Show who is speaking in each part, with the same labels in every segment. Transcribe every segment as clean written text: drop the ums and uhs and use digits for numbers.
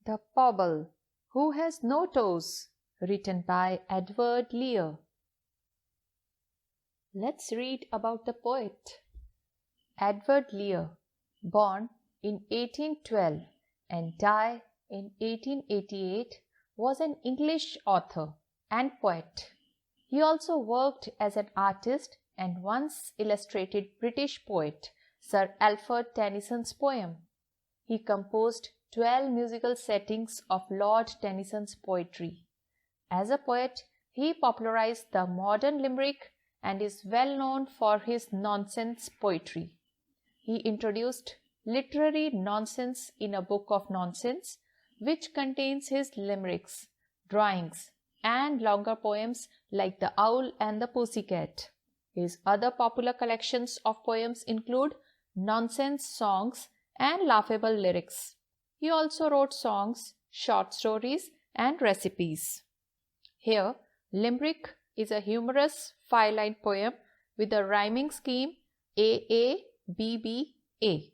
Speaker 1: The Pobble, Who Has No Toes, written by Edward Lear. Let's read about the poet. Edward Lear, born in 1812 and died in 1888, was an English author and poet. He also worked as an artist and once illustrated British poet Sir Alfred Tennyson's poem. He composed 12 musical settings of Lord Tennyson's poetry. As a poet, he popularized the modern limerick and is well known for his nonsense poetry. He introduced literary nonsense in a book of nonsense, which contains his limericks, drawings, and longer poems like The Owl and the Pussycat. His other popular collections of poems include nonsense songs and laughable lyrics. He also wrote songs, short stories, and recipes. Here, limerick is a humorous 5-line poem with a rhyming scheme A, B, B, A.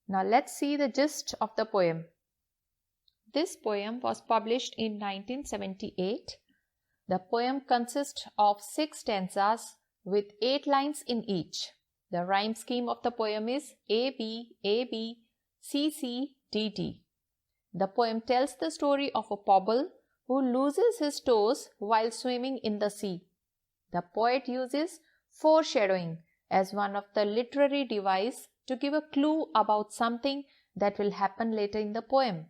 Speaker 1: Now let's see the gist of the poem. This poem was published in 1978. The poem consists of 6 stanzas with 8 lines in each. The rhyme scheme of the poem is A, B, C, C, D, D. The poem tells the story of a Pobble who loses his toes while swimming in the sea. The poet uses foreshadowing as one of the literary devices to give a clue about something that will happen later in the poem.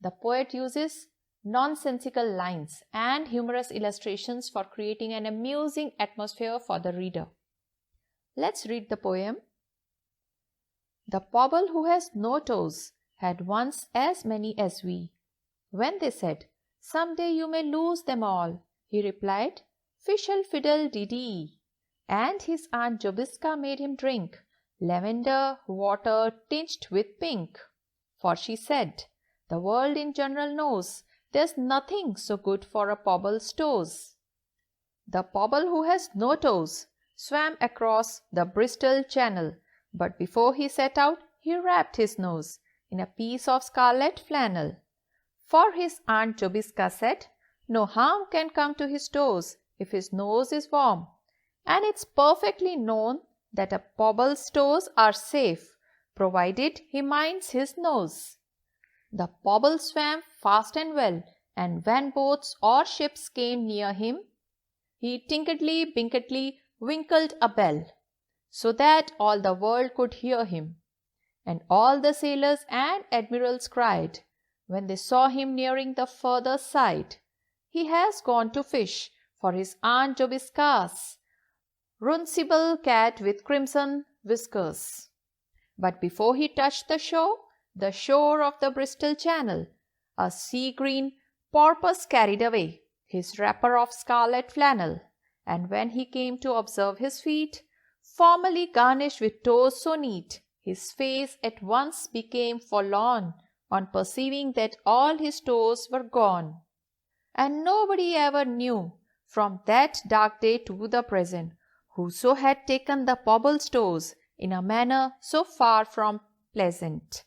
Speaker 1: The poet uses nonsensical lines and humorous illustrations for creating an amusing atmosphere for the reader. Let's read the poem. The Pobble who has no toes had once as many as we. When they said, "Some day you may lose them all," he replied, "Fiddle, fiddle, dee dee." And his Aunt Jobiska made him drink lavender water tinged with pink. For she said, "The world in general knows there's nothing so good for a Pobble's toes." The Pobble who has no toes swam across the Bristol Channel, but before he set out, he wrapped his nose in a piece of scarlet flannel. For his Aunt Jobiska said, no harm can come to his toes if his nose is warm, and it's perfectly known that a Pobble's toes are safe, provided he minds his nose. The Pobble swam fast and well, and when boats or ships came near him, he tinkledly-binkledly winkled a bell, so that all the world could hear him. And all the sailors and admirals cried, when they saw him nearing the further side, "He has gone to fish for his Aunt Jobiska's runcible cat with crimson whiskers." But before he touched the shore of the Bristol Channel, a sea-green porpoise carried away his wrapper of scarlet flannel, and when he came to observe his feet, formerly garnished with toes so neat, his face at once became forlorn on perceiving that all his toes were gone. And nobody ever knew, from that dark day to the present, whoso had taken the Pobble's toes in a manner so far from pleasant.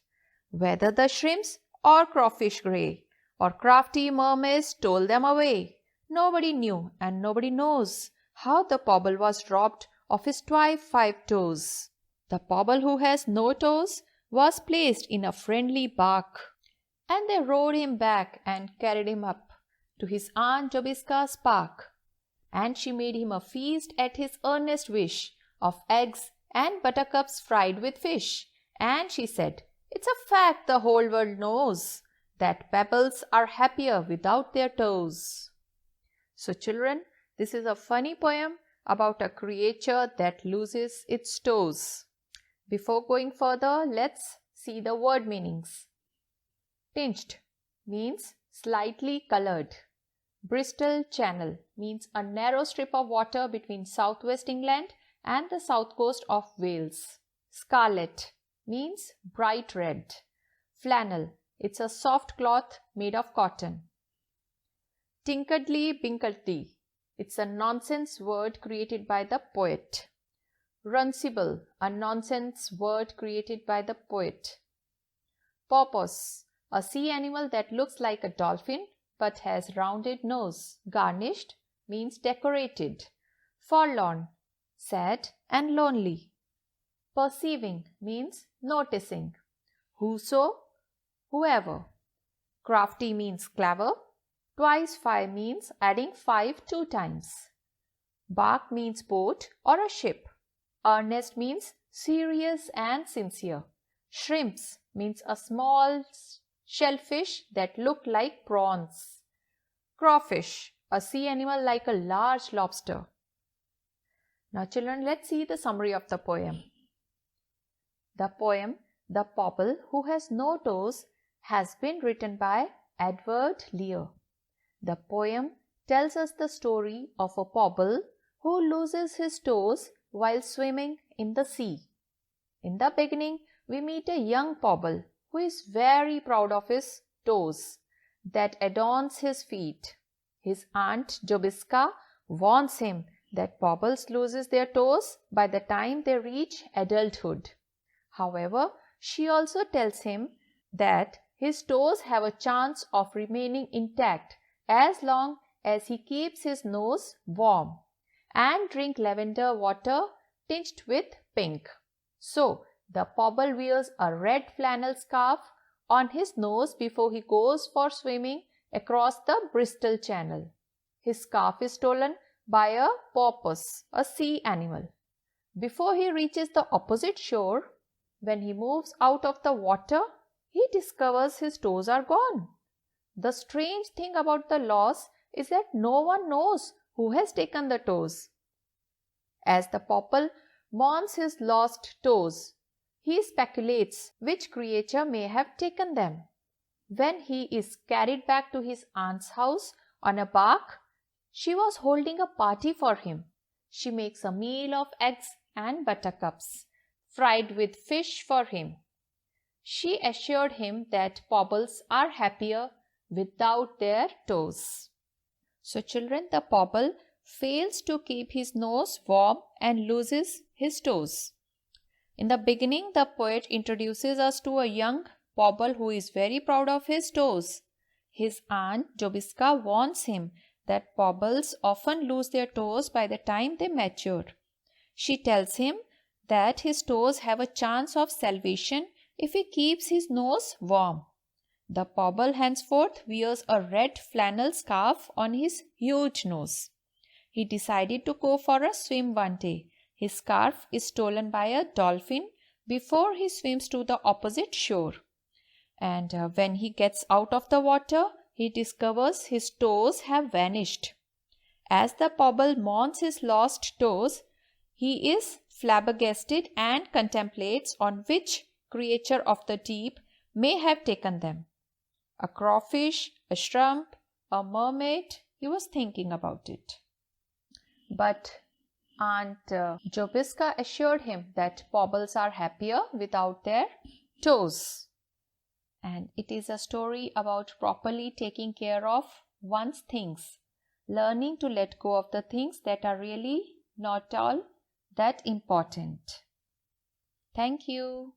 Speaker 1: Whether the shrimps or crawfish grey, or crafty mermaids stole them away, nobody knew, and nobody knows, how the Pobble was robbed of his 5 toes. The Pobble who has no toes was placed in a friendly bark, and they rowed him back and carried him up to his Aunt Jobiska's park, and she made him a feast at his earnest wish of eggs and buttercups fried with fish, and she said, "It's a fact the whole world knows, that pebbles are happier without their toes." So children, this is a funny poem about a creature that loses its toes. Before going further, let's see the word meanings. Tinged means slightly colored. Bristol Channel means a narrow strip of water between southwest England and the south coast of Wales. Scarlet means bright red. Flannel, it's a soft cloth made of cotton. Tinkledly-binkledly, it's a nonsense word created by the poet. Runcible, a nonsense word created by the poet. Porpoise, a sea animal that looks like a dolphin but has rounded nose. Garnished means decorated. Forlorn, sad and lonely. Perceiving means noticing. Whoso, whoever. Crafty means clever. Twice 5 means adding 5 2 times. Bark means boat or a ship. Earnest means serious and sincere. Shrimps means a small shellfish that look like prawns. Crawfish, a sea animal like a large lobster. Now children, let's see the summary of the poem. The poem, The Pobble Who Has No Toes, has been written by Edward Lear. The poem tells us the story of a pobble who loses his toes while swimming in the sea. In the beginning, we meet a young pobble who is very proud of his toes that adorns his feet. His aunt Jobiska warns him that pobbles loses their toes by the time they reach adulthood. However, she also tells him that his toes have a chance of remaining intact as long as he keeps his nose warm and drink lavender water tinged with pink. So, the pobble wears a red flannel scarf on his nose before he goes for swimming across the Bristol Channel. His scarf is stolen by a porpoise, a sea animal. Before he reaches the opposite shore, when he moves out of the water, he discovers his toes are gone. The strange thing about the loss is that no one knows who has taken the toes. As the pobble mourns his lost toes, he speculates which creature may have taken them. When he is carried back to his aunt's house on a bark, she was holding a party for him. She makes a meal of eggs and buttercups, fried with fish for him. She assured him that pobbles are happier without their toes. So children, the pobble fails to keep his nose warm and loses his toes. In the beginning, the poet introduces us to a young pobble who is very proud of his toes. His aunt Jobiska warns him that pobbles often lose their toes by the time they mature. She tells him that his toes have a chance of salvation if he keeps his nose warm. The pobble henceforth wears a red flannel scarf on his huge nose. He decided to go for a swim one day. His scarf is stolen by a dolphin before he swims to the opposite shore. And when he gets out of the water, he discovers his toes have vanished. As the pobble mourns his lost toes, he is flabbergasted and contemplates on which creature of the deep may have taken them. A crawfish, a shrimp, a mermaid, he was thinking about it. But Aunt Jobiska assured him that pobbles are happier without their toes. And it is a story about properly taking care of one's things, learning to let go of the things that are really not all that important. Thank you.